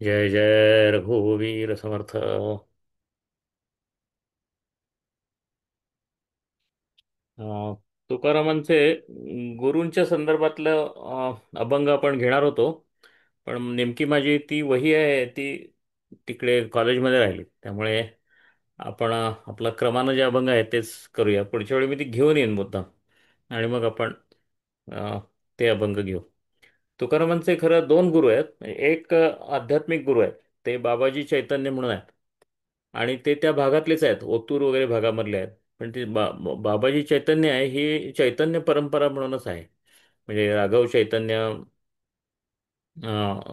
जय जय रघुवीर समर्थ. तुकारामांचे गुरूंच्या संदर्भातलं अभंग आपण घेणार होतो. पण नेमकी माझी ती वही आहे ती तिकडे कॉलेजमध्ये राहिली, त्यामुळे आपण आपला क्रमानं जे अभंग आहे तेच करूया. पुढच्या वेळी मी ती घेऊन येईन मुद्दाम, आणि मग आपण अ, ते अभंग घेऊ. तुकारामांचे खरं दोन गुरु आहेत. एक आध्यात्मिक गुरु आहेत, ते बाबाजी चैतन्य म्हणून आहेत. आणि ते त्या भागातलेच आहेत, ओतूर वगैरे भागामधले आहेत. पण ते बाबाजी चैतन्य आहे, ही चैतन्य परंपरा म्हणूनच आहे. म्हणजे राघव चैतन्य,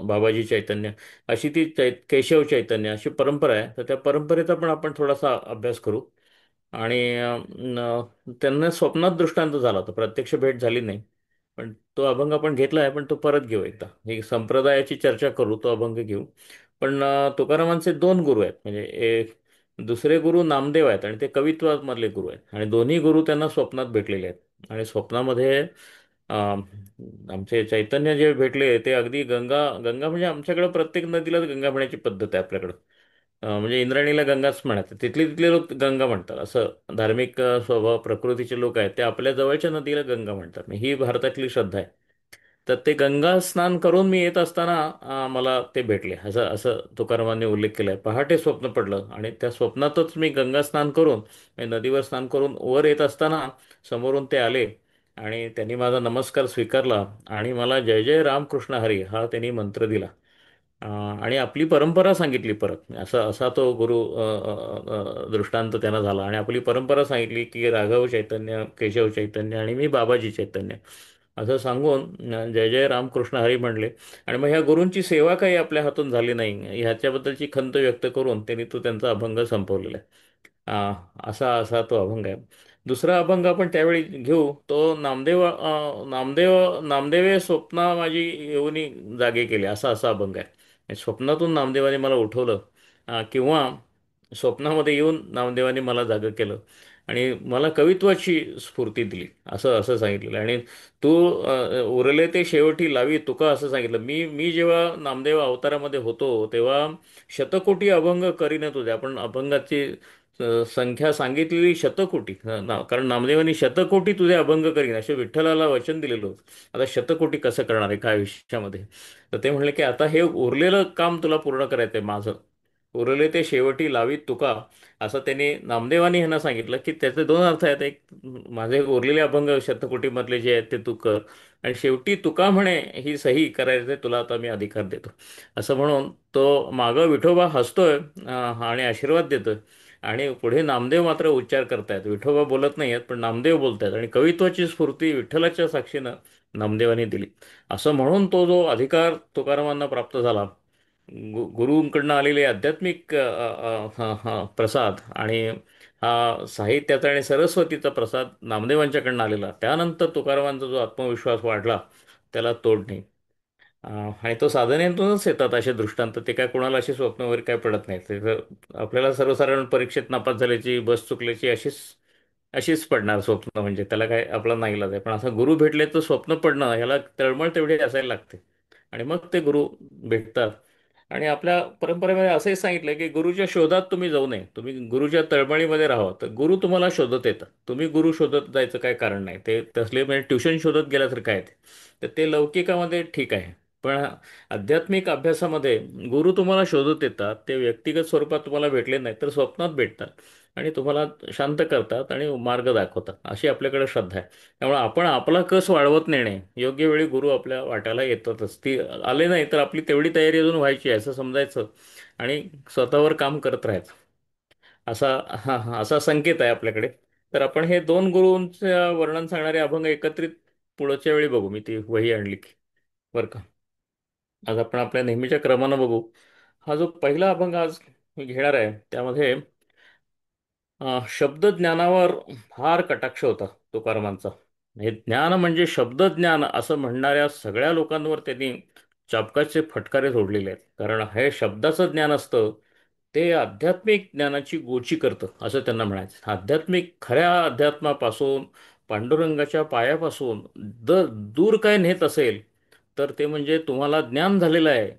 बाबाजी चैतन्य, अशी ती केशव चैतन्य अशी परंपरा आहे. तर त्या परंपरेचा पण आपण थोडासा अभ्यास करू. आणि त्यांना स्वप्नात दृष्टांत झाला होता, प्रत्यक्ष भेट झाली नाही. पण तो अभंग आपण घेतला आहे, पण तो परत घेऊ एकदा. ही संप्रदायाची चर्चा करू, तो अभंग घेऊ. पण तुकारामांचे दोन गुरु आहेत. म्हणजे एक दुसरे गुरु नामदेव आहेत, आणि ते कवित्वामधले गुरु आहेत. आणि दोन्ही गुरु त्यांना स्वप्नात भेटलेले आहेत. आणि स्वप्नामध्ये आमचे चैतन्य जे भेटले ते अगदी गंगा गंगा, म्हणजे आमच्याकडे प्रत्येक नदीलाच गंगा म्हणायची पद्धत आहे आपल्याकडं. म्हणजे इंद्रायणीला गंगाच म्हणायचं, तिथले तिथले लोक गंगा म्हणतात. असं धार्मिक स्वभाव प्रकृतीचे लोक आहेत, ते आपल्या जवळच्या नदीला गंगा म्हणतात. ही भारतातली श्रद्धा आहे. तर ते गंगा स्नान करून मी येत असताना मला ते भेटले, असं असं तुकारामांनी उल्लेख केलाय. पहाटे स्वप्न पडलं, आणि त्या स्वप्नातच मी गंगा स्नान करून, म्हणजे नदीवर स्नान करून वर येत असताना समोरून ते आले. आणि त्यांनी माझा नमस्कार स्वीकारला, आणि मला जय जय रामकृष्ण हरी हा त्यांनी मंत्र दिला. आणि आपली परंपरा सांगितली परत. असा तो गुरु दृष्टांत त्यांना झाला. आणि आपली परंपरा सांगितली की राघव चैतन्य, केशव चैतन्य आणि मी बाबाजी चैतन्य, असं सांगून जय जय रामकृष्ण हरी म्हणले. आणि मग ह्या गुरूंची सेवा काही आपल्या हातून झाली नाही ह्याच्याबद्दलची खंत व्यक्त करून त्यांनी तो त्यांचा अभंग संपवलेला आहे. असा असा तो अभंग आहे. दुसरा अभंग आपण त्यावेळी घेऊ, तो नामदेवे स्वप्ना माझी येऊनी जागे केले, असा असा अभंग आहे. स्वप्नातून नामदेवाने मला उठवलं, किंवा स्वप्नामध्ये येऊन नामदेवाने मला जागं केलं, आणि मला कवित्वाची स्फूर्ती दिली, असं असं सांगितलेलं आहे. आणि तू उरले ते शेवटी लावी तुका, असं सांगितलं. मी मी जेव्हा नामदेव अवतारामध्ये होतो तेव्हा शतकोटी अभंग करीन तुझे. आपण अभंगाची संख्या सांगितलेली शतकोटी, कारण नामदेवांनी शतकोटी तुझे अभंग करीन असे विठ्ठलाला वचन दिलेलं होतं. आता शतकोटी कसं करणार आहे काय आयुष्यामध्ये? तर ते म्हणले की आता हे उरलेलं काम तुला पूर्ण करायचं आहे माझं. उरले ते शेवटी लावीत तुका, असं त्यांनी नामदेवानी ह्यांना सांगितलं. की त्याचे दोन अर्थ आहेत. एक, माझे उरलेले अभंग शतकोटीमधले जे आहेत ते तू कर, आणि शेवटी तुका म्हणे ही सही करायचे तुला आता मी अधिकार देतो, असं म्हणून तो मागं विठोबा हसतोय आणि आशीर्वाद देतोय. आणि पुढे नामदेव मात्र उच्चार करतायत. विठोबा बोलत नाही आहेत, पण नामदेव बोलतायत. आणि कवित्वाची स्फूर्ती विठ्ठलाच्या साक्षीनं नामदेवाने दिली. असं म्हणून तो जो अधिकार तुकारामांना प्राप्त झाला, गुरूंकडनं आलेले आध्यात्मिक प्रसाद, आणि हा साहित्याचा आणि सरस्वतीचा प्रसाद नामदेवांच्याकडनं आलेला, त्यानंतर तुकारामांचा जो आत्मविश्वास वाढला त्याला तोड नाही. आणि तो साधनेतूनच येतात असे दृष्टांत. ते काय कोणाला अशी स्वप्न वगैरे काय पडत नाही. ते तर आपल्याला सर्वसाधारण परीक्षेत नापास झाल्याची, बस चुकल्याची अशीच अशीच पडणार स्वप्न. म्हणजे त्याला काय आपला नाईलाज आहे. पण असं गुरु भेटले तर स्वप्न पडणं ह्याला तळमळ तेवढी असायला लागते. आणि मग ते गुरु भेटतात. आणि आपल्या परंपरेमध्ये असंही सांगितलं की गुरुच्या शोधात तुम्ही जाऊ नये, तुम्ही गुरुच्या तळमळीमध्ये राहावं. तर गुरु तुम्हाला शोधत येतात, तुम्ही गुरु शोधत जायचं काय कारण नाही. ते तसले म्हणजे ट्युशन शोधत गेलं तर काय ते. तर ते लौकिकामध्ये ठीक आहे. पण आध्यात्मिक अभ्यासामध्ये गुरु तुम्हाला शोधत येतात. ते व्यक्तिगत स्वरूपात तुम्हाला भेटले नाही तर स्वप्नात भेटतात, आणि तुम्हाला शांत करतात आणि मार्ग दाखवतात. अशी आपल्याकडे श्रद्धा आहे. त्यामुळे आपण आपला कस वाढवत नेणे, योग्य वेळी गुरु आपल्या वाट्याला येतातच. ती आले नाही तर आपली तेवढी तयारी अजून व्हायची आहे असं समजायचं, आणि स्वतःवर काम करत राहायचं. असा असा संकेत आहे आपल्याकडे. तर आपण हे दोन गुरूंचं वर्णन सांगणारे अभंग एकत्रित पुढच्या वेळी बघू. मी ती वही आणली की, बरं का. आज आपण आपल्या नेहमीच्या क्रमानं बघू. हा जो पहिला अभंग आज मी घेणार आहे त्यामध्ये शब्दज्ञानावर फार कटाक्ष होता तुकारामांचा. हे ज्ञान म्हणजे शब्दज्ञान असं म्हणणाऱ्या सगळ्या लोकांवर त्यांनी चाबकाचे फटकारे सोडलेले आहेत. कारण हे शब्दाचं ज्ञान असतं ते आध्यात्मिक ज्ञानाची गोची करतं, असं त्यांना म्हणायचं. आध्यात्मिक खऱ्या अध्यात्मापासून, पांडुरंगाच्या पायापासून दूर काय नेत असेल तर ते म्हणजे तुम्हाला ज्ञान झालेलं आहे,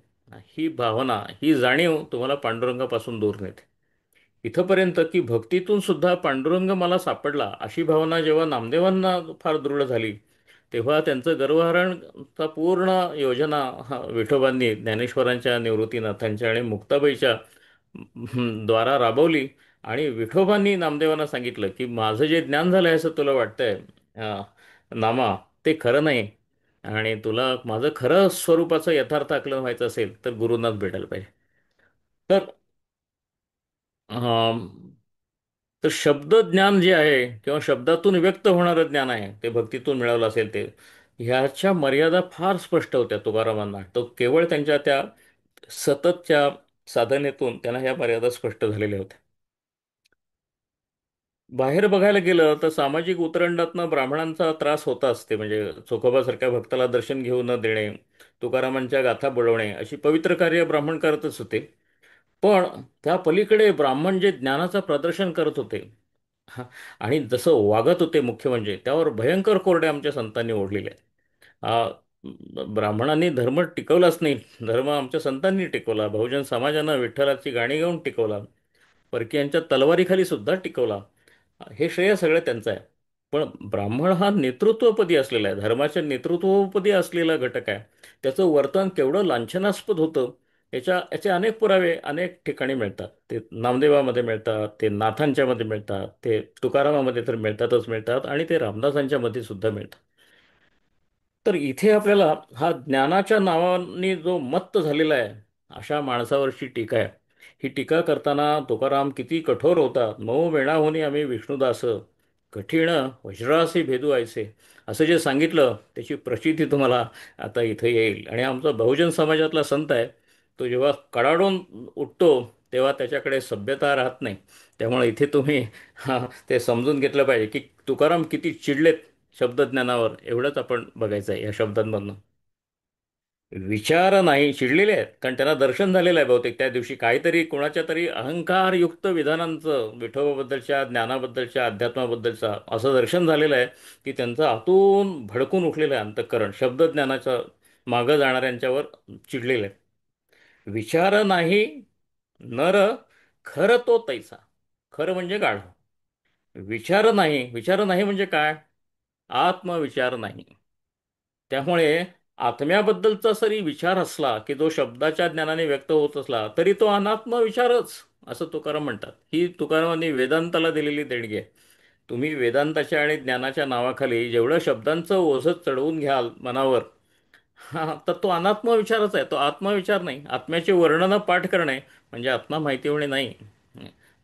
ही भावना, ही जाणीव तुम्हाला पांडुरंगापासून दूर नेते. इथंपर्यंत की भक्तीतून सुद्धा पांडुरंग मला सापडला अशी भावना जेव्हा नामदेवांना फार दृढ झाली, तेव्हा त्यांचं गर्वहरणचा पूर्ण योजना विठोबांनी ज्ञानेश्वरांच्या, निवृत्तीनाथांच्या आणि मुक्ताबाईच्या द्वारा राबवली. आणि विठोबांनी नामदेवांना सांगितलं की माझं जे ज्ञान झालंय असं तुला वाटतंय, नामा, ते खरं नाही. आणि तुला माझं खरं स्वरूपाचं यथार्थ आकलन व्हायचं असेल तर गुरुनाथ भेटायला पाहिजे. तर अं, तर शब्द ज्ञान जे आहे किंवा शब्दातून व्यक्त होणारं ज्ञान आहे ते भक्तीतून मिळवलं असेल ते, ह्याच्या मर्यादा फार स्पष्ट होत्या तुकारामांना. तो केवळ त्यांच्या त्या सततच्या साधनेतून त्यांना ह्या मर्यादा स्पष्ट झालेल्या होत्या. बाहेर बघायला गेलं तर सामाजिक उतरंडातनं ब्राह्मणांचा त्रास होता असते, म्हणजे चोखोबासारख्या भक्ताला दर्शन घेऊ न देणे, तुकारामांच्या गाथा बोलवणे अशी पवित्र कार्य ब्राह्मण करतच होते. पण त्या पलीकडे ब्राह्मण जे ज्ञानाचं प्रदर्शन करत होते, हा, आणि जसं वागत होते, मुख्य म्हणजे त्यावर भयंकर कोरडे आमच्या संतांनी ओढलेले आहेत. ब्राह्मणांनी धर्म टिकवलाच नाही, धर्म आमच्या संतांनी टिकवला, बहुजन समाजानं विठ्ठलाची गाणी गाऊन टिकवला, परकीयांच्या तलवारीखाली सुद्धा टिकवला. हे श्रेय सगळं त्यांचं आहे. पण ब्राह्मण हा नेतृत्वपदी असलेला आहे, धर्माच्या नेतृत्वपदी असलेला घटक आहे. त्याचं वर्तन केवढं लांछनास्पद होतं याचे अनेक पुरावे अनेक ठिकाणी मिळतात. ते नामदेवामध्ये मिळतात, ते नाथांच्यामध्ये मिळतात, ते तुकारामामध्ये तर मिळतातच मिळतात, आणि ते रामदासांच्या मध्ये सुद्धा मिळतात. तर इथे आपल्याला हा ज्ञानाच्या नावाने जो मत्त झालेला आहे अशा माणसावरची टीका आहे. ही टीका करताना तुकाराम किती कठोर होतात. मऊ मेणाहुनी आम्ही विष्णुदास, कठीण वज्रासी भेदू आयसे, असं जे सांगितलं त्याची प्रचिती तुम्हाला आता इथं येईल. आणि आमचा बहुजन समाजातला संत आहे, तो जेव्हा कडाडून उठतो तेव्हा त्याच्याकडे सभ्यता राहत नाही. त्यामुळे इथे तुम्ही ते समजून घेतलं पाहिजे की तुकाराम किती चिडलेत शब्दज्ञानावर, एवढंच आपण बघायचं आहे या शब्दांमधनं. विचार नाही, चिडलेले आहेत, कारण त्यांना दर्शन झालेलं आहे बहुतेक त्या दिवशी काहीतरी कोणाच्या तरी अहंकारयुक्त विधानांचं, विठोबाबद्दलच्या, ज्ञानाबद्दलच्या, अध्यात्माबद्दलचा असं दर्शन झालेलं आहे की त्यांचं आतून भडकून उठलेलं आहे अंतःकरण शब्दज्ञानाच्या मागं जाणाऱ्यांच्यावर चिडलेलं आहे. विचार नाही नर, खरं तो तैसा. खरं म्हणजे गाढ. विचार नाही, विचार नाही म्हणजे काय? आत्मविचार नाही. त्यामुळे आत्म्याबद्दलचा जरी विचार असला की जो शब्दाच्या ज्ञानाने व्यक्त होत असला तरी तो अनात्म विचारच, असं तुकाराम म्हणतात. ही तुकारामांनी वेदांताला दिलेली देणगी आहे. तुम्ही वेदांताच्या आणि ज्ञानाच्या नावाखाली जेवढं शब्दांचं ओझं चढवून घ्याल मनावर, हा, तर तो अनात्म विचारच आहे, तो आत्मविचार नाही. आत्म्याची वर्णनं पाठ करणे म्हणजे आत्मा माहिती होणे नाही.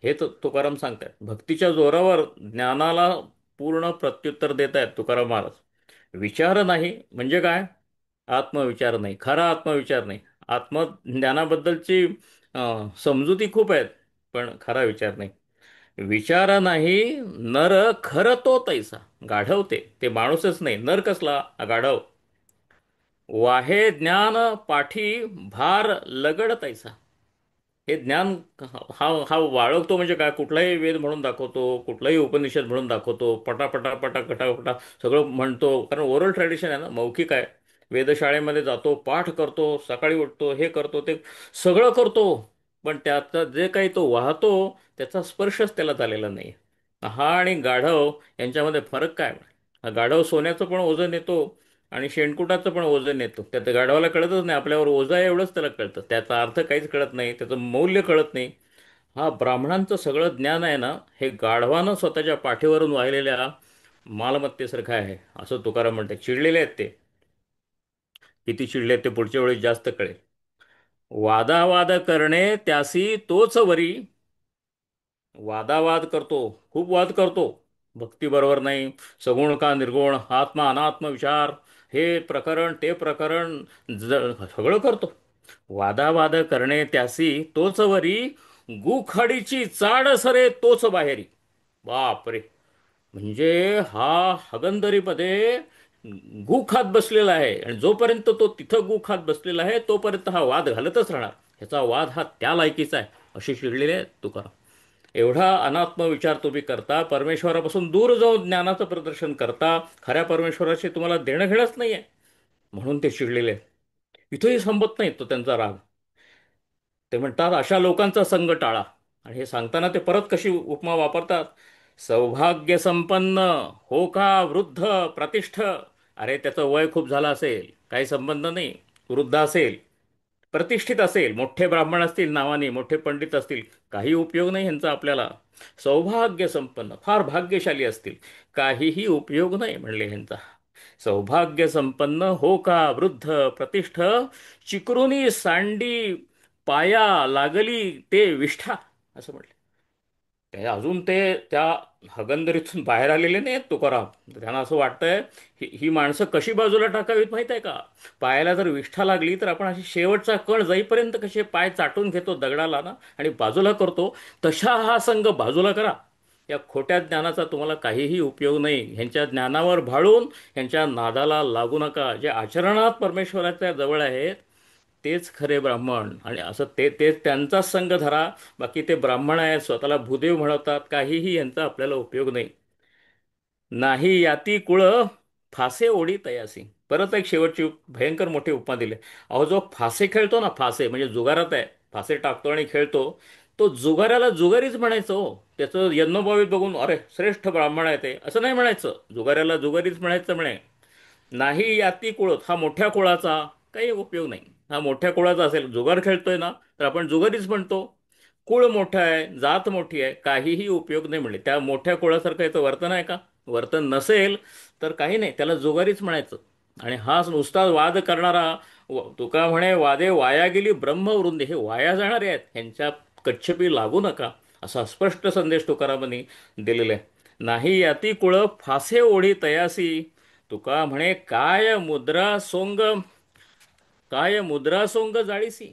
हे तुकाराम सांगतात. भक्तीच्या जोरावर ज्ञानाला पूर्ण प्रत्युत्तर देत आहेत तुकाराम महाराज. विचार नाही म्हणजे काय? आत्मविचार नाही, खरा आत्मविचार नाही. आत्मज्ञानाबद्दलची समजुती खूप आहेत, पण खरा विचार नाही. विचार नाही नर, खरं तो तैसा. गाढवते ते माणूसच नाही, नर कसला गाढव. वाहे ज्ञान पाठी भार लगड तैसा. हे ज्ञान हा हा वाळवतो म्हणजे काय? कुठलाही वेद म्हणून दाखवतो, कुठलाही उपनिषद म्हणून दाखवतो, पटापटा पटा कटापटा सगळं म्हणतो, कारण ओरल ट्रॅडिशन आहे ना, मौखिक आहे. वेधशाळेमध्ये जातो, पाठ करतो, सकाळी उठतो, हे करतो, ते सगळं करतो. पण त्याचा जे काही तो वाहतो त्याचा स्पर्शच त्याला झालेला नाही. हा आणि गाढव यांच्यामध्ये फरक काय? हा गाढव सोन्याचं पण ओझं नेतो आणि शेणकुटाचं पण ओझं नेतो. त्यात गाढवाला कळतच नाही आपल्यावर ओझं आहे एवढंच त्याला कळतं, त्याचा अर्थ काहीच कळत नाही, त्याचं मौल्य कळत नाही. हा ब्राह्मणांचं सगळं ज्ञान आहे ना, हे गाढवानं स्वतःच्या पाठीवरून वाहिलेल्या मालमत्तेसारखं आहे, असं तुकाराम म्हणते. चिडलेले आहेत ते. किती चिडले आहेत ते पुढच्या वेळी जास्त कळेल. वादावाद करणे त्यासी तोच वरी. वादावाद करतो, खूप वाद करतो. भक्ती बरोबर नाही, सगुण का निर्गुण, आत्मा अनात्म विचार, हे प्रकरण ते प्रकरण, सगळं करतो. वादावाद करणे त्यासी तोच वरी, गुखाडीची चाड सरे तोच बाहेरी. बापरे! म्हणजे हा हगंदरीमध्ये गु खात बसलेला आहे, आणि जोपर्यंत तो तिथं गु खात बसलेला आहे तोपर्यंत हा वाद घालतच राहणार. ह्याचा वाद हा त्या लायकीचा आहे, अशी शिरलेले आहे तुकाराम. एवढा अनात्म विचार तुम्ही करता, परमेश्वरापासून दूर जाऊन ज्ञानाचं प्रदर्शन करता, खऱ्या परमेश्वराशी तुम्हाला देणं घेणंच नाही आहे, म्हणून ते चिडलेले आहेत. इथंही संपत नाही तो त्यांचा राग. ते म्हणतात अशा लोकांचा संग टाळा. आणि हे सांगताना ते परत कशी उपमा वापरतात. सौभाग्य संपन्न हो का वृद्ध प्रतिष्ठ. अरे त्याचं वय खूप झालं असेल, काही संबंध नाही. वृद्ध असेल, प्रतिष्ठित असेल, मोठे ब्राह्मण असतील नावाने, मोठे पंडित असतील, काही उपयोग नाही ह्यांचा आपल्याला. सौभाग्य संपन्न, फार भाग्यशाली असतील, काहीही उपयोग नाही म्हणले ह्यांचा. सौभाग्य संपन्न हो का वृद्ध प्रतिष्ठ, चिकरुनी सांडी पाया लागली ते विष्ठा, असं म्हटलं. ते अजून ते त्या हगंदरीतून बाहेर आलेले नाहीत तुकाराम. त्यांना असं वाटतंय ही माणसं कशी बाजूला टाकावीत माहित आहे का. पायाला जर विष्ठा लागली तर आपण अशी शेवटचा कण जाईपर्यंत कसे पाय चाटून घेतो दगडाला ना आणि बाजूला करतो, तशा हा संघ बाजूला करा. या खोट्या ज्ञानाचा तुम्हाला काहीही उपयोग नाही. ह्यांच्या ज्ञानावर भाळून ह्यांच्या नादाला लागू नका. जे आचरणात परमेश्वराच्या जवळ आहेत तेच खरे ब्राह्मण. आणि असं ते त्यांचाच संघ धरा. बाकी ते ब्राह्मण आहेत, स्वतःला भूदेव म्हणवतात, काहीही यांचा आपल्याला उपयोग नाही. नाही याती कुळ फासे ओढी तयासी. परत एक शेवटची भयंकर मोठी उपमा दिली. अहो जो फासे खेळतो ना, फासे म्हणजे जुगारात आहे, फासे टाकतो आणि खेळतो, तो जुगाराला जुगारीच म्हणायचं हो. त्याचं यज्ञोपवीत बघून अरे श्रेष्ठ ब्राह्मण आहे ते, असं नाही म्हणायचं. जुगाऱ्याला जुगारीच म्हणायचं म्हणे. नाही याती कुळत, हा मोठ्या कुळाचा काही उपयोग नाही. हा मोठ्या कुळाचा असेल, जुगार खेळतोय ना, तर आपण जुगारीच म्हणतो. कुळ मोठा आहे, जात मोठी आहे, काहीही उपयोग नाही म्हणले. त्या मोठ्या कुळासारखं याचं वर्तन आहे का. वर्तन नसेल तर काही नाही, त्याला जुगारीच म्हणायचं. आणि हा नुसता वाद करणारा, तुका म्हणे वादे वाया गेली ब्रह्मवृंदे, हे वाया जाणारे आहेत, ह्यांच्या कच्छपी लागू नका, असा स्पष्ट संदेश तुकारामांनी दिलेला आहे. नाही याती कुळ फासे ओढी तयासी. तुका म्हणे काय मुद्रा सोंग जाळीसी.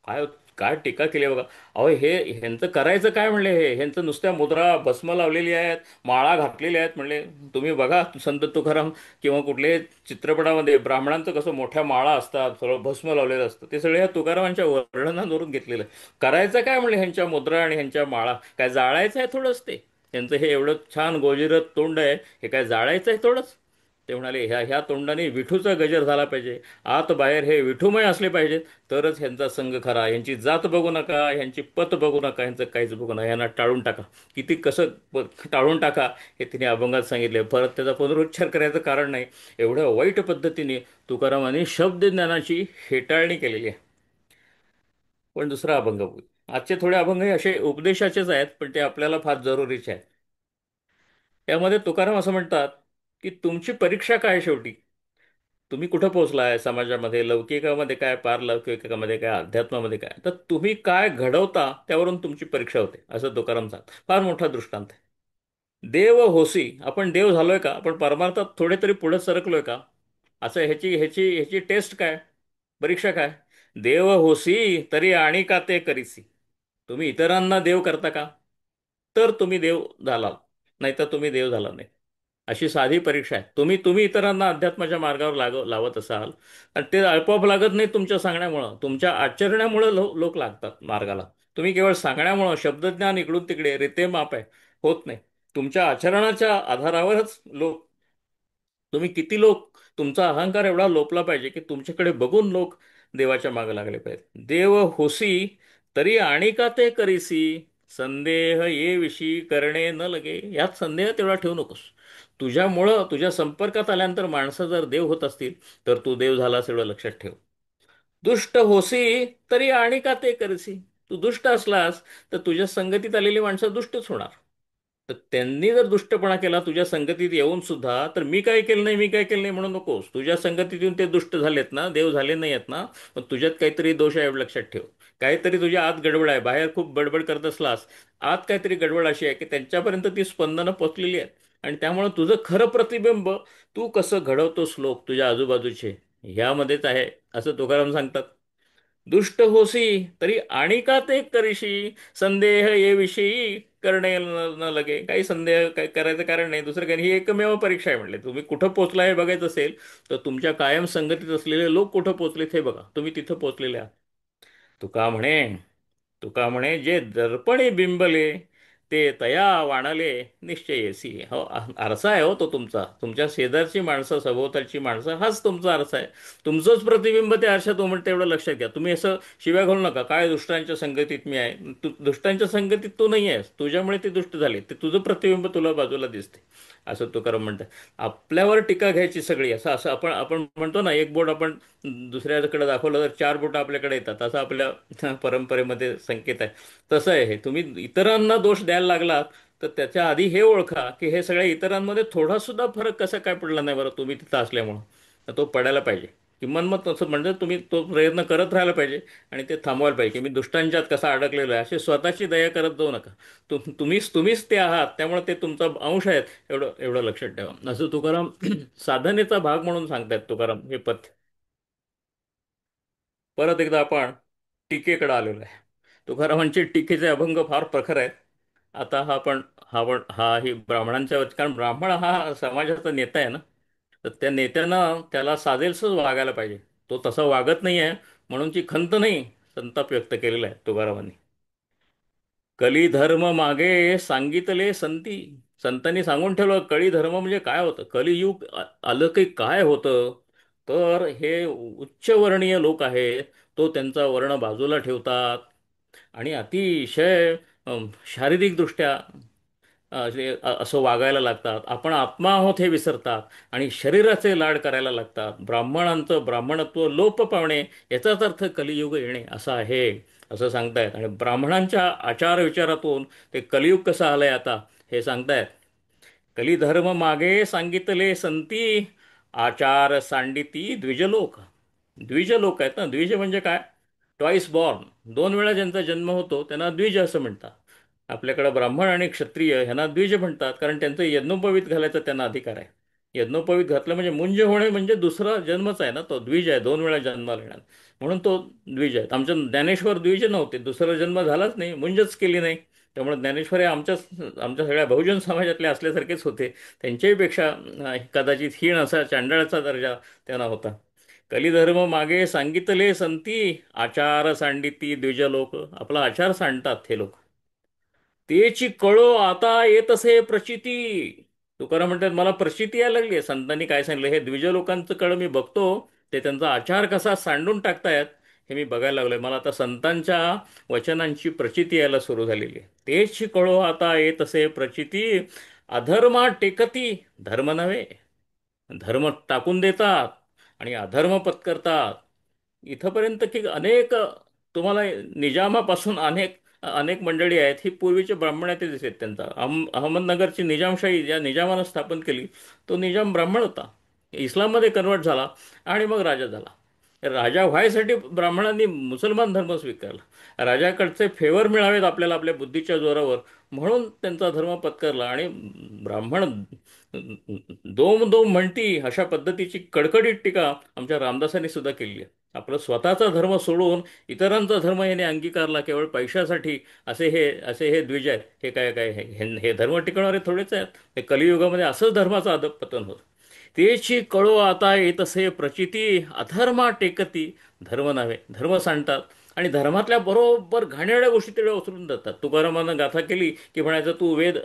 काय काय टीका केली आहे बघा. अहो हे ह्यांचं करायचं काय म्हणले, ह्यांचं नुसत्या मुद्रा भस्म लावलेली आहेत, माळा घातलेल्या आहेत म्हणले. तुम्ही बघा संत तुकाराम किंवा कुठले चित्रपटामध्ये ब्राह्मणांचं कसं मोठ्या माळा असतात, सगळं भस्म लावलेलं असतं, ते सगळे ह्या तुकारामांच्या वर्णनावरून घेतलेलं आहे. करायचं काय म्हणले ह्यांच्या मुद्रा आणि ह्यांच्या माळा, काय जाळायचं आहे थोडंच ते. त्यांचं हे एवढं छान गोजिरत तोंड आहे, हे काय जाळायचं आहे थोडंच. ते म्हणाले ह्या ह्या तोंडाने विठूचा गजर झाला पाहिजे, आत बाहेर हे विठूमय असले पाहिजेत, तरच ह्यांचा संघ खरा. ह्यांची जात बघू नका, ह्यांची पत बघू नका, ह्यांचं काहीच बघू नका, ह्यांना टाळून टाका. किती कसं टाळून टाका हे तिने अभंगात सांगितले. परत त्याचा पुनरुच्चार करायचं कारण नाही. एवढ्या वाईट पद्धतीने तुकारामांनी शब्द ज्ञानाची हेटाळणी केलेली आहे. पण दुसरा अभंग बघू. आजचे थोडे अभंग हे असे उपदेशाचेच आहेत, पण ते आपल्याला फार जरुरीचे आहेत. त्यामध्ये तुकाराम असं म्हणतात की तुमची परीक्षा काय शेवटी. तुम्ही कुठं पोहोचलाय समाजामध्ये, लौकिकामध्ये काय, पारलौकिकामध्ये काय, अध्यात्मामध्ये काय, तर तुम्ही काय घडवता त्यावरून तुमची परीक्षा होते, असं तुकाराम सांगतात. फार मोठा दृष्टांत आहे. देव होसी, आपण देव झालोय का, आपण परमार्थात थोडे तरी पुढे सरकलोय का, असं ह्याची ह्याची ह्याची टेस्ट काय, परीक्षा काय. देव होसी तरी आणि का ते करीसी. तुम्ही इतरांना देव करता का, तर तुम्ही देव झाला, नाही तर तुम्ही देव झाला नाही. अशी साधी परीक्षा आहे. तुम्ही तुम्ही इतरांना अध्यात्माच्या मार्गावर लावत असाल, आणि ते आपोआप लागत नाही तुमच्या सांगण्यामुळं, तुमच्या आचरण्यामुळं लोक लागतात मार्गाला. तुम्ही केवळ सांगण्यामुळं शब्दज्ञान इकडून तिकडे रिते माप आहे, होत नाही. तुमच्या आचरणाच्या आधारावरच लोक, तुम्ही किती लोक, तुमचा अहंकार एवढा लोपला पाहिजे की तुमच्याकडे बघून लोक देवाच्या मागे लागले पाहिजे. देव होसी तरी आणि का ते करीसी, संदेह ये विषयी करणे न लगे. यात संदेह तेवढा ठेवू नकोस. तुझ्यामुळं तुझ्या संपर्कात आल्यानंतर माणसं जर देव होत असतील तर तू देव झालास एवढं लक्षात ठेव. दुष्ट होसी तरी आणि का ते करसी. तू दुष्ट असलास तर तुझ्या संगतीत आलेली माणसं दुष्टच होणार. तर त्यांनी जर दुष्टपणा केला तुझ्या संगतीत येऊन सुद्धा, तर मी काय केलं नाही, मी काय केलं नाही म्हणू नकोस. तुझ्या संगतीत येऊन ते दुष्ट झालेत ना, देव झाले नाही आहेत ना, मग तुझ्यात काहीतरी दोष आहे एवढं लक्षात ठेव. काहीतरी तुझ्या आत गडबड आहे. बाहेर खूप बडबड करत असलास, आत काहीतरी गडबड अशी आहे की त्यांच्यापर्यंत ती स्पंदनं पोचलेली आहेत. आणि त्यामुळे तुझं खरं प्रतिबिंब तू कसं घडवतोस लोक तुझ्या आजूबाजूचे, ह्यामध्येच आहे, असं तुकाराम सांगतात. दुष्ट होसी तरी आणि का ते करीशी, संदेह ये विषयी करणे न लगे. काही संदेह काही करायचं कारण नाही, दुसरं काही. ही एकमेव परीक्षा आहे म्हणले. तुम्ही कुठं पोचला हे बघायचं असेल तर तुमच्या कायम संगतीत असलेले लोक कुठं पोचलेत हे बघा. तुम्ही तिथं पोचलेले आहात. तुका म्हणे तुका म्हणे जे दर्पणी बिंबले ते तया वाणाले निश्चयेसी. हो, आरसा आहे हो तो तुमचा. तुमच्या शेजारची माणसं, सभोवतालची माणसं, हाच तुमचा आरसा आहे. तुमचंच प्रतिबिंब त्या आरशात उमटतं, एवढं लक्षात घ्या. तुम्ही असं शिव्या घालू नका, काय दुष्टांच्या संगतीत मी आहे. तू दुष्टांच्या संगतीत तू नाही आहेस, तुझ्यामुळे ते दुष्ट झाले. ते तुझं प्रतिबिंब तुला बाजूला दिसते, असं तुकाराम म्हणतात. आपल्यावर टीका घ्यायची सगळी, असं असं आपण आपण म्हणतो ना, एक बोट आपण दुसऱ्याकडे दाखवलं तर चार बोटं आपल्याकडे येतात, असं आपल्या परंपरेमध्ये संकेत आहे. तसं आहे हे. तुम्ही इतरांना दोष द्यायला लागलात, तर त्याच्या आधी हे ओळखा की हे सगळ्या इतरांमध्ये थोडा सुद्धा फरक कसा काय पडला नाही बरं, तुम्ही तिथं असल्यामुळं. तर तो पडायला पाहिजे. किमान मग तसं म्हणजे तुम्ही तो प्रयत्न करत राहायला पाहिजे आणि ते थांबवायला पाहिजे की मी दुष्टांच्यात कसा अडकलेलो आहे, अशी स्वतःची दया करत जाऊ नका. तुम्हीच ते आहात, त्यामुळे ते तुमचा अंश आहेत, एवढं एवढं लक्षात ठेवा, असं तुकाराम साधनेचा भाग म्हणून सांगतायत तुकाराम हे पथ्य. परत एकदा आपण टीकेकडे आलेलो आहे. तुकारामांचे टीकेचे अभंग फार प्रखर आहेत. आता हा ही ब्राह्मणांच्या कारण ब्राह्मण हा समाजाचा नेता आहे ना, तर त्या नेत्यानं त्याला साजेलसच वागायला पाहिजे. तो तसा वागत नाही आहे, म्हणूनची खंत नाही, संताप व्यक्त केलेला आहे तुकारामांनी. कली धर्म मागे सांगितले संती. संतांनी सांगून ठेवलं कली धर्म म्हणजे काय होतं, कलियुग आलं की काय होतं. तर हे उच्चवर्णीय लोक आहेत, तो त्यांचा वर्ण बाजूला ठेवतात आणि अतिशय शारीरिकदृष्ट्या असं वागायला लागतात. आपण आत्मा आहोत हे विसरतात आणि शरीराचे लाड करायला लागतात. ब्राह्मणांचं ब्राह्मणत्व लोप पावणे, याचाच अर्थ कलियुग येणे असा आहे, असं सांगतायत. आणि ब्राह्मणांच्या आचार विचारातून ते कलियुग कसं आलंय आता हे सांगतायत. कलिधर्म मागे सांगितले संती, आचार सांडिती द्विजलोक. द्विजलोक आहेत ना, द्विज म्हणजे काय, ट्वाईस बॉर्न, दोन वेळा ज्यांचा जन्म होतो त्यांना द्विज असं म्हणतात. आपल्याकडे ब्राह्मण आणि क्षत्रिय ह्यांना द्विज म्हणतात, कारण त्यांचं यज्ञोपवीत घालायचा त्यांना अधिकार आहे. यज्ञोपवीत घातलं म्हणजे मुंज होणे म्हणजे दुसरा जन्मच आहे ना, तो द्विज आहे, दोन वेळा जन्माला येणार, म्हणून तो द्विज आहे. आमच्या ज्ञानेश्वर द्विज नव्हते, दुसरा जन्म झालाच नाही, मुंजच केली नाही. त्यामुळे ज्ञानेश्वर हे आमच्या सगळ्या बहुजन समाजातले असल्यासारखेच होते. त्यांच्याही पेक्षा कदाचित हीण असा चांडळाचा दर्जा त्यांना होता. कलिधर्म मागे सांगितले संती, आचार सांडिती द्विज लोक. आपला आचार सांडतात हे लोक. तेची कळो आता येतसे प्रचिती. तुकाराम म्हणतात मला प्रचिती यायला लागली आहे. संतांनी काय सांगितलं, हे द्विज लोकांचं कळ मी बघतो, ते त्यांचा आचार कसा सांडून टाकतायत हे मी बघायला लागलोय. मला आता संतांच्या वचनांची प्रचिती यायला सुरू झालेली आहे. तेची कळो आता येतसे प्रचिती, अधर्मा टेकती धर्म नव्हे. धर्म टाकून देतात आणि अधर्म पत्करतात. इथंपर्यंत की अनेक तुम्हाला निजामापासून अनेक अनेक मंडळी आहेत, ही पूर्वीचे ब्राह्मण आहेत ते दिसत. त्यांचा अहमदनगरची निजामशाही ज्या निजामानं स्थापन केली, तो निजाम ब्राह्मण होता. इस्लाममध्ये कन्वर्ट झाला आणि मग राजा झाला. राजा व्हायसाठी ब्राह्मणांनी मुसलमान धर्म स्वीकारला. राजाकडचे फेवर मिळावेत आपल्याला आपल्या बुद्धीच्या जोरावर, म्हणून त्यांचा धर्म पत्करला. आणि ब्राह्मण दोम दोम म्हणती, अशा पद्धतीची कडकडीत टीका आमच्या रामदासांनी सुद्धा केली आहे. आपला स्वतःचा धर्म सोडून इतरांचा धर्म याने अंगीकारला केवळ पैशासाठी, असे हे द्विज आहेत. हे काय काय हे धर्म टिकवणारे थोडेच आहेत. हे कलियुगामध्ये असंच धर्माचं अधःपतन होतं. तेची कळो आता येतसे प्रचिती, अधर्मा टेकती धर्म नव्हे. धर्म सांडतात आणि धर्मातल्या बरोबर घाणेरड्या गोष्टी तिकडे उचलून जातात. तुकारामानं गाथा केली की म्हणायचं तू वेद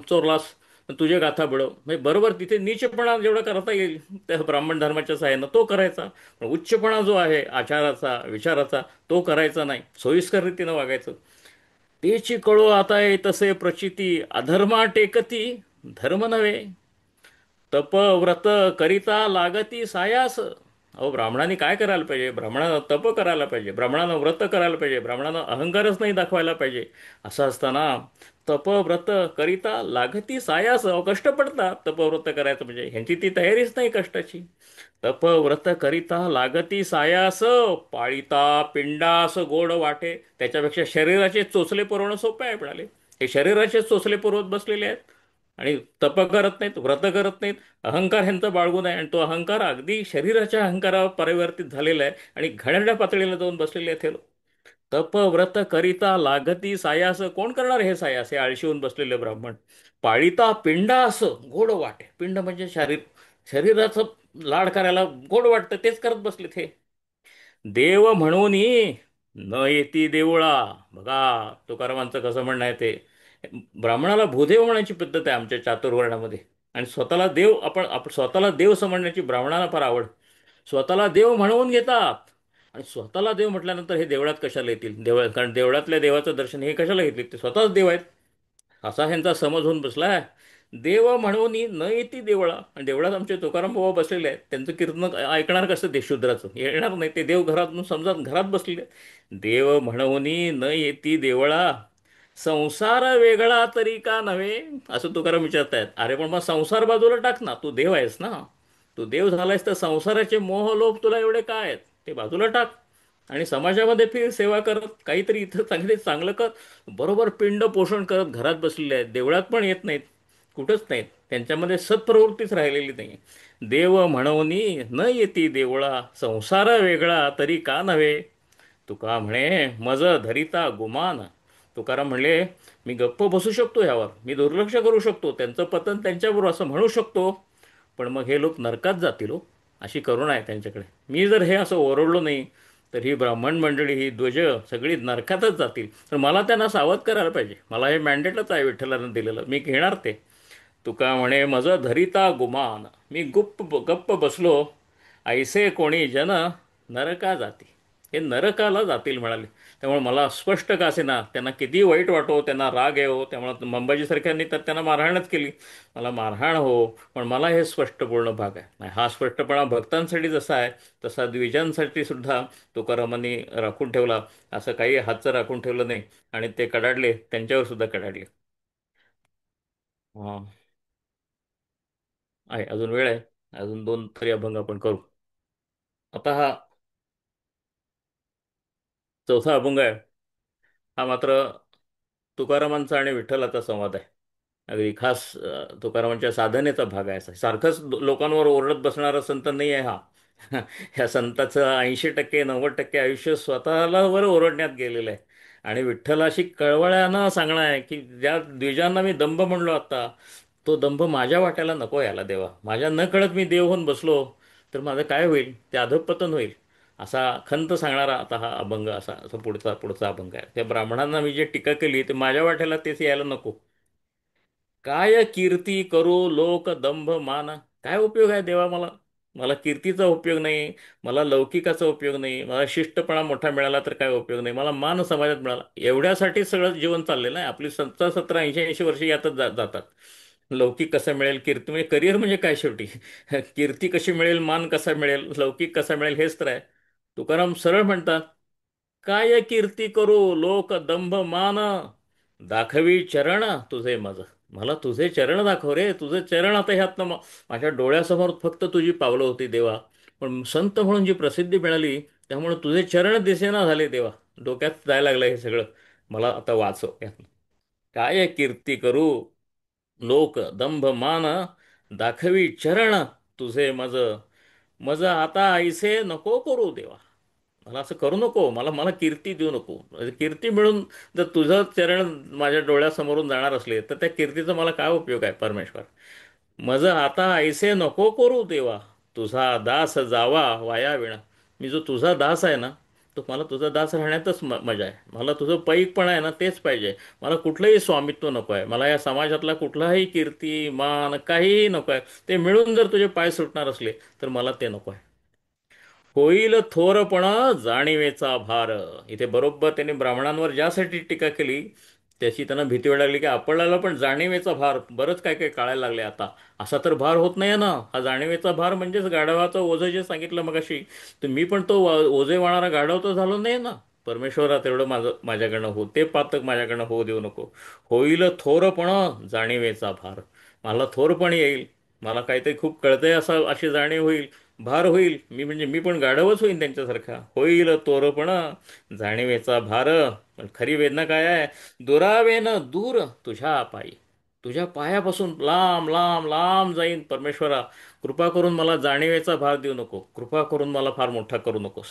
चोरलास, तुझे गाथा बडव. म्हणजे बरोबर तिथे नीचपणा जेवढा करता येईल त्या ब्राह्मण धर्माच्या सहाय्यानं तो करायचा, पण उच्चपणा जो आहे आचाराचा विचाराचा तो करायचा नाही. सोयीस्कर रीतीनं वागायचं. तेची कळो आता तसे प्रचिती, अधर्मा टेकती धर्म नव्हे. तप व्रत करिता लागती सायास. अहो, ब्राह्मणांनी काय करायला पाहिजे, ब्राह्मणानं तप करायला पाहिजे, ब्राह्मणानं व्रत करायला पाहिजे, ब्राह्मणानं अहंकारच नाही दाखवायला पाहिजे. असं असताना तप व्रत करिता लागती सायास. अहो, कष्ट पडतात तपव्रत करायचं म्हणजे, ह्यांची ती तयारीच नाही कष्टाची. तप व्रत करिता लागती सायास, पाळिता पिंडास गोड वाटे. त्याच्यापेक्षा शरीराचे चोचले पुरवणं सोपं आहे म्हणाले. हे शरीराचे चोचले पुरवत बसलेले आहेत आणि तप करत नाहीत, व्रत करत नाहीत. अहंकार ह्यांचा बाळगून आहे आणि तो अहंकार अगदी शरीराच्या अहंकारावर परिवर्तित झालेला आहे आणि घाणेरड्या पातळीला जाऊन बसलेले आहेत हे लोक. तप व्रत करिता लागती सायास. कोण करणार हे सायास, हे आळशी होऊन बसलेले ब्राह्मण. पाळिता पिंडास गोड वाटे. पिंड म्हणजे शरीराचं लाड करायला गोड वाटतं, तेच करत बसलेत हे. देव म्हणून न येती देवळा. बघा तुकारामांचं कसं म्हणणं आहे ते. ब्राह्मणाला भूदेव म्हणायची पद्धत आहे आमच्या चातुर्वर्णामध्ये. आणि स्वतःला देव आपण स्वतःला देव समजण्याची ब्राह्मणाला फार आवड. स्वतःला देव म्हणवून घेतात. आणि स्वतःला देव म्हटल्यानंतर हे देवळात कशाला येतील? कारण देवळातल्या देवाचं दर्शन हे कशाला घेतले? ते स्वतःच देव आहेत असा ह्यांचा समज होऊन बसलाय. देव म्हणून न येती देवळा. आणि देवळात आमचे तुकाराम बाबा बसलेले आहेत, त्यांचं कीर्तन ऐकणार कसं ते शूद्राचं? येणार नाही. ते देव घरातून समजा घरात बसलेले आहेत. देव म्हणून न येती देवळा, संसार वेगळा तरी का नव्हे, असं तुकाराम विचारतायत. अरे पण मग संसार बाजूला टाक ना, तू देव आहेस ना. तू देव झालायस तर संसाराचे मोह लोभ तुला एवढे काय आहेत ते बाजूला टाक. आणि समाजामध्ये फिर, सेवा करत काहीतरी इथं चांगले चांगलं कर. बरोबर पिंड पोषण करत घरात बसलेले आहेत, देवळात पण येत नाहीत, कुठंच नाहीत, त्यांच्यामध्ये सत्प्रवृत्तीच राहिलेली नाही. देव म्हणवनी न येती देवळा, संसार वेगळा तरी का नव्हे. तुका म्हणे मज धरिता गुमान. तुकाराम म्हणले, मी गप्प बसू शकतो ह्यावर, मी दुर्लक्ष करू शकतो, त्यांचं पतन त्यांच्याबरोबर असं म्हणू शकतो. पण मग हे लोक नरकात जातील हो, अशी करुणा आहे त्यांच्याकडे. मी जर हे असं ओरडलो नाही तर ही ब्राह्मण मंडळी, ही ध्वज सगळी नरकातच जातील. तर मला त्यांना सावध करायला पाहिजे. मला हे मॅन्डेटच आहे विठ्ठलानं दिलेलं, मी घेणार ते. तुका म्हणे मज धरिता गुमान, मी गप्प बसलो, ऐसे कोणी जन नरका जाती. हे नरकाला जातील म्हणाले. त्यामुळे मला स्पष्ट का असेना, त्यांना किती वाईट वाटो, त्यांना राग येऊ, त्यामुळे मंबाजीसारख्यांनी तर त्यांना मारहाणच केली. मला मारहाण हो, पण मला हे स्पष्ट बोलणं भाग आहे. नाही, हा स्पष्टपणा भक्तांसाठी जसा आहे तसा द्विजांसाठी सुद्धा तुकारामांनी राखून ठेवला. असं काही हातचं राखून ठेवलं नाही. आणि ते कडाडले, त्यांच्यावर सुद्धा कडाडले. हां, आहे अजून वेळ आहे. अजून दोन तरी अभंग आपण करू. आता हा चौथा अभंग आहे. हा मात्र तुकारामांचा आणि विठ्ठलाचा संवाद आहे. अगदी खास तुकारामांच्या साधनेचा भाग आहे. सारखंच लोकांवर ओरडत बसणारा संत नाही आहे हा. ह्या संताचं 80% 90% आयुष्य स्वतःला वर ओरडण्यात गेलेलं आहे. आणि विठ्ठलाशी कळवळ्यानं सांगणं आहे की ज्या द्विजांना मी दंभ म्हणलो आता, तो दंभ माझ्या वाट्याला नको यायला देवा. माझ्या न कळत मी देव होऊन बसलो तर माझं काय होईल? ते अधःपतन होईल. असा खंत सांगणारा आता हा अभंग, असा पुढचा पुढचा अभंग आहे. त्या ब्राह्मणांना मी जे टीका केली ते माझ्या वाट्याला तेच यायला नको. काय कीर्ती करू लोक दंभ मान. काय उपयोग आहे देवा मला? मला कीर्तीचा उपयोग नाही, मला लौकिकाचा उपयोग नाही, मला शिष्टपणा मोठा मिळाला तर काय उपयोग नाही, मला मान समाजात मिळाला, एवढ्यासाठी सगळं जीवन चाललेलं आहे. आपली 70 70 80 80 वर्ष यातच जातात. लौकिक कसं मिळेल, कीर्ती म्हणजे करिअर म्हणजे काय शेवटी? कीर्ती कशी मिळेल, मान कसा मिळेल, लौकिक कसा मिळेल, हेच तर आहे. तुकाराम सरळ म्हणतात, काय कीर्ती करू लोक दंभ मान, दाखवी चरण तुझे मज. मला तुझे चरण दाखव रे, तुझे चरण आता ह्यातनं माझ्या डोळ्यासमोर फक्त तुझी पावलं होती देवा. पण संत म्हणून जी प्रसिद्धी मिळाली त्यामुळे तुझे चरण दिसेना झाले देवा. डोक्यात जायला लागलं हे सगळं. मला आता वाचव यातनं. काय कीर्ती करू लोक दंभ मान, दाखवी चरण तुझे मज. मज आता ऐसे नको करू देवा. मला असं करू नको, मला मला कीर्ती देऊ नको. म्हणजे कीर्ती मिळून जर तुझं चरण माझ्या डोळ्यासमोरून जाणार असले तर त्या कीर्तीचा मला काय उपयोग आहे परमेश्वर? मज आता ऐसे नको करू देवा, तुझा दास जावा वाया विणा. मी जो तुझा दास आहे ना, तो मला तुझा दास राहण्यातच मजा आहे. मला तुझं पैकपण आहे ना तेच पाहिजे. मला कुठलंही स्वामित्व नको आहे. मला या समाजातला कुठलाही कीर्ती मान काहीही नको आहे. ते मिळून जर तुझे पाय सुटणार असले तर मला ते नको आहे. होईल थोरपण जाणीवेचा भार. इथे बरोबर त्यांनी ब्राह्मणांवर ज्यासाठी टीका केली त्याची त्यांना भीती वाटायला लागली की आपल्याला पण जाणीवेचा भार बरंच काय काय कळायला लागले आता. असा तर भार होत नाही ना. हा जाणीवेचा भार म्हणजेच गाढवाचं ओझं जे सांगितलं मगाशी, तर मी पण तो ओझे वाणारा गाढव तर झालो नाही ना. परमेश्वरा तेवढं माझ्याकडनं हो, ते पातक माझ्याकडनं होऊ देऊ नको. होईल थोरपण जाणीवेचा भार. मला थोरपण येईल, मला काहीतरी खूप कळतंय असं अशी जाणीव होईल, भार होईल. मी म्हणजे मी पण गाढवच होईन त्यांच्यासारखा. होईल तोरपण जाणीवेचा भार. पण खरी वेदना काय आहे? दुरावेन दूर तुझ्या पायी. तुझ्या पायापासून लांब लांब लांब जाईन परमेश्वरा. कृपा करून मला जाणीवेचा भार देऊ नको. कृपा करून मला फार मोठा करू नकोस.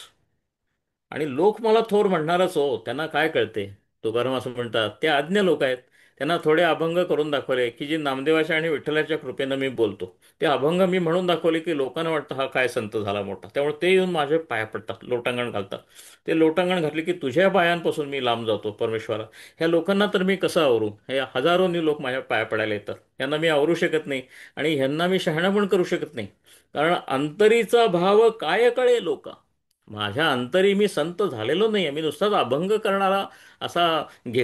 आणि लोक मला थोर म्हणणारच हो, त्यांना काय कळते? तुकाराम असं म्हणतात, ते अज्ञ लोक आहेत. त्यांना थोडे अभंग करून दाखवले की जे नामदेवाच्या आणि विठ्ठलाच्या कृपेनं मी बोलतो. ते अभंग मी म्हणून दाखवले की लोकांना वाटतं हा काय संत झाला मोठा, त्यामुळे ते येऊन माझे पाया पडतात, लोटांगण घालतात. ते लोटांगण घातले की तुझ्या पायांपासून मी लांब जातो परमेश्वरा. ह्या लोकांना तर मी कसं आवरू, हे हजारोनी लोक माझ्या पाया पडायला येतात, यांना मी आवरू शकत नाही आणि ह्यांना मी शहाणा पण करू शकत नाही. कारण अंतरीचा भाव काय कळे लोका. माझ्या अंतरी मी संत झालेलो नाही आहे, मी नुसताच अभंग करणारा असा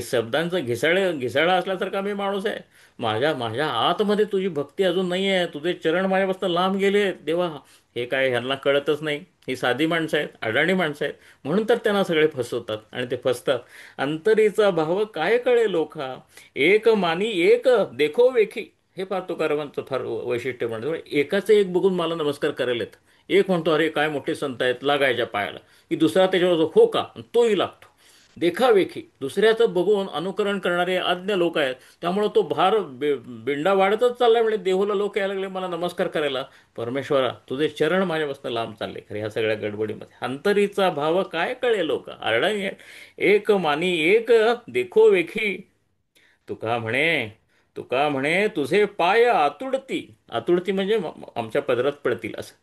शब्दांचा घिसाळा असल्यासारखा मी माणूस आहे. माझ्या माझ्या आतमध्ये तुझी भक्ती अजून नाही आहे, तुझे चरण माझ्यापासून लांब गेले आहेत देवा. हे काय ह्यांना कळतच नाही. ही साधी माणसं आहेत, अडाणी माणसं आहेत, म्हणून तर त्यांना सगळे फसवतात आणि ते फसतात. अंतरीचा भाव काय कळे लोका, एक मानी एक देखो वेखी. हे फार तुकारामांचं फार वैशिष्ट्य म्हणतो, एकाचे एक बघून मला नमस्कार करायला येत. एक म्हणतो अरे काय मोठे संत आहेत लागायच्या पायाला, की दुसरा त्याच्यावर हो का, तोही लागतो. देखावेखी दुसऱ्याचं बघून अनुकरण करणारे अज्ञ लोक आहेत. त्यामुळं तो भार बिंडा वाढतच चाललाय, म्हणजे देहूला लोक यायला लागले मला नमस्कार करायला. परमेश्वरा तुझे चरण माझ्यापासून लांब चालले खरे ह्या सगळ्या गडबडीमध्ये. अंतरीचा भाव काय कळे लोक आरडाई. एक मानी एक देखो वेखी. तुका म्हणे तुका म्हणे तुझे पाय आतुडती. आतुडती म्हणजे आमच्या पदरात पडतील असं.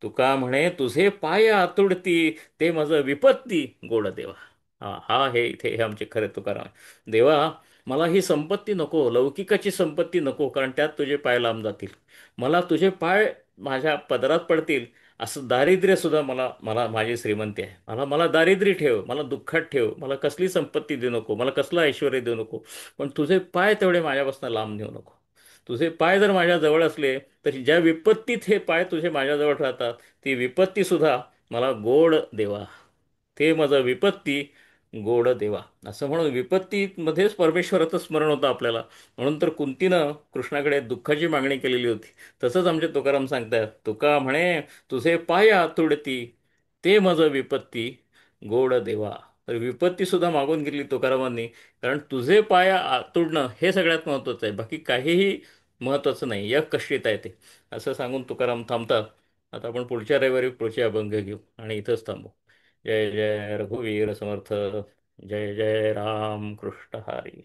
तुका म्हणे तुझे पाय आतुडती, ते माझं विपत्ती गोड देवा. हा हा हे इथे हे आमचे खरे तुकाराम आहे. देवा मला ही संपत्ती नको, लौकिकाची संपत्ती नको, कारण त्यात तुझे पाय लांब जातील. मला तुझे पाय माझ्या पदरात पडतील असं दारिद्र्य सुद्धा मला मला माझी श्रीमंती आहे. मला मला दारिद्र्य ठेव, मला दुःखात ठेव, मला कसली संपत्ती देऊ नको, मला कसलं ऐश्वर देऊ नको, पण तुझे पाय तेवढे माझ्यापासून लांब नेऊ नको. तुझे पाय जर माझ्या जवळ असले तर ज्या विपत्तीत हे पाय तुझे माझ्याजवळ राहतात, ती विपत्ती सुद्धा मला गोड देवा. ते माझं विपत्ती गोड देवा. असं म्हणून विपत्तीमध्येच परमेश्वराचं स्मरण होतं आपल्याला. म्हणून तर कुंतीनं कृष्णाकडे दुःखाची मागणी केलेली होती. तसंच आमचे तुकाराम सांगतात, तुका म्हणे तुझे पाय आतुडती, ते माझं विपत्ती गोड देवा. तर विपत्ती सुद्धा मागून घेतली तुकारामांनी, कारण तुझे पाय आतुडणं हे सगळ्यात महत्त्वाचं आहे, बाकी काहीही महत्त्वाचं नाही. या कष्टीत आहे ते. असं सांगून तुकाराम थांबतात. आता आपण पुढच्या रविवारी पुढचे अभंग घेऊ आणि इथंच थांबू. जय जय रघुवीर समर्थ. जय जय राम कृष्ण हरी.